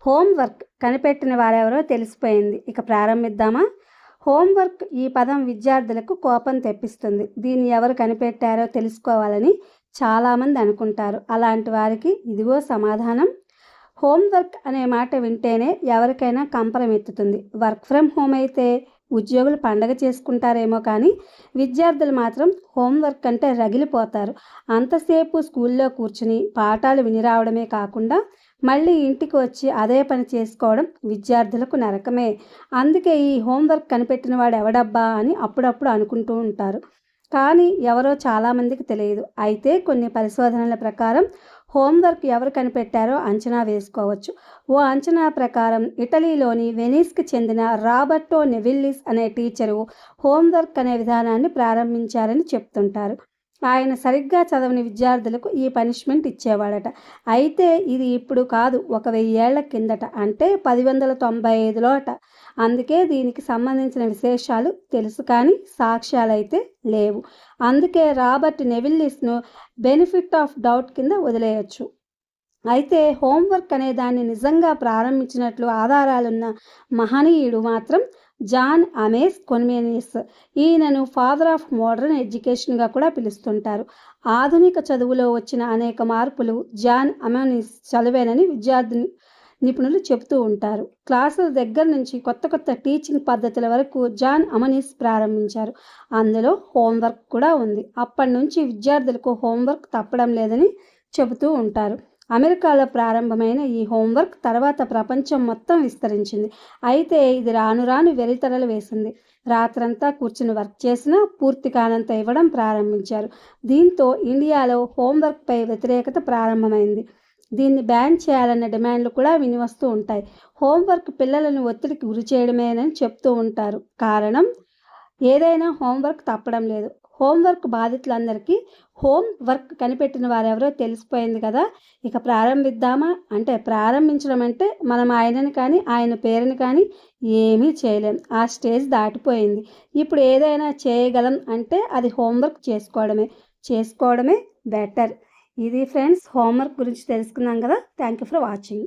Homework కనిపెట్టిన వారెవరో తెలిసిపోయింది. ఇక ప్రారంభిద్దామా? హోంవర్క్ ఈ పదం విద్యార్థులకు కోపం తెప్పిస్తుంది. దీన్ని ఎవరు కనిపెట్టారో తెలుసుకోవాలని చాలామంది అనుకుంటారు. అలాంటి వారికి ఇదిగో సమాధానం. హోంవర్క్ అనే మాట వింటేనే ఎవరికైనా కంపరం ఎత్తుతుంది. వర్క్ ఫ్రమ్ హోమ్ అయితే ఉద్యోగులు పండగ చేసుకుంటారేమో కానీ విద్యార్థులు మాత్రం హోంవర్క్ అంటే రగిలిపోతారు. అంతసేపు స్కూల్లో కూర్చుని పాఠాలు విని రావడమే కాకుండా మళ్ళీ ఇంటికి వచ్చి అదే పని చేసుకోవడం విద్యార్థులకు నరకమే. అందుకే ఈ హోంవర్క్ కనిపెట్టిన వాడు ఎవడబ్బా అని అప్పుడప్పుడు అనుకుంటూ ఉంటారు. కానీ ఎవరో చాలామందికి తెలియదు. అయితే కొన్ని పరిశోధనల ప్రకారం హోంవర్క్ ఎవరు కనిపెట్టారో అంచనా వేసుకోవచ్చు. ఓ అంచనా ప్రకారం ఇటలీలోని వెనీస్కి చెందిన రాబర్టో నెవిల్లిస్ అనే టీచరు హోంవర్క్ అనే విధానాన్ని ప్రారంభించారని చెప్తుంటారు. ఆయన సరిగ్గా చదవని విద్యార్థులకు ఈ పనిష్మెంట్ ఇచ్చేవాడట. అయితే ఇది ఇప్పుడు కాదు, 1000 ఏళ్ల కిందట, అంటే 1195లో అట. అందుకే దీనికి సంబంధించిన విశేషాలు తెలుసు కానీ సాక్ష్యాలైతే లేవు. అందుకే రాబర్ట్ నెవిల్లిస్ను బెనిఫిట్ ఆఫ్ డౌట్ కింద వదిలేయచ్చు. అయితే హోంవర్క్ అనే దాన్ని నిజంగా ప్రారంభించినట్లు ఆధారాలున్న మహనీయుడు మాత్రం జాన్ అమేస్ కొన్మేనియస్. ఈయనను ఫాదర్ ఆఫ్ మోడర్న్ ఎడ్యుకేషన్గా కూడా పిలుస్తుంటారు. ఆధునిక చదువులో వచ్చిన అనేక మార్పులు జాన్ అమేనిస్ చదివేనని నిపుణులు చెబుతూ ఉంటారు. క్లాసుల దగ్గర నుంచి కొత్త కొత్త టీచింగ్ పద్ధతుల వరకు జాన్ అమనిస్ ప్రారంభించారు. అందులో హోంవర్క్ కూడా ఉంది. అప్పటి నుంచి విద్యార్థులకు హోంవర్క్ తప్పడం లేదని చెబుతూ ఉంటారు. అమెరికాలో ప్రారంభమైన ఈ హోంవర్క్ తర్వాత ప్రపంచం మొత్తం విస్తరించింది. అయితే ఇది రాను రాను వెలితరలు వేసింది. రాత్రంతా కూర్చుని వర్క్ చేసినా పూర్తి కానంత ఇవ్వడం ప్రారంభించారు. దీంతో ఇండియాలో హోంవర్క్పై వ్యతిరేకత ప్రారంభమైంది. దీన్ని బ్యాన్ చేయాలన్న డిమాండ్లు కూడా వినివస్తూ ఉంటాయి. హోంవర్క్ పిల్లలను ఒత్తిడికి గురి చేయడమేనని చెప్తూ ఉంటారు. కారణం ఏదైనా హోంవర్క్ తప్పడం లేదు. హోంవర్క్ బాధితులందరికీ హోంవర్క్ కనిపెట్టిన వారెవరో తెలిసిపోయింది కదా. ఇక ప్రారంభిద్దామా? అంటే ప్రారంభించడం అంటే మనం ఆయనని కానీ ఆయన పేరుని కానీ ఏమీ చేయలేం. ఆ స్టేజ్ దాటిపోయింది. ఇప్పుడు ఏదైనా చేయగలం అంటే అది హోంవర్క్ చేసుకోవడమే బెటర్. ఇది ఫ్రెండ్స్, హోంవర్క్ గురించి తెలుసుకున్నాం కదా. Thank you for watching.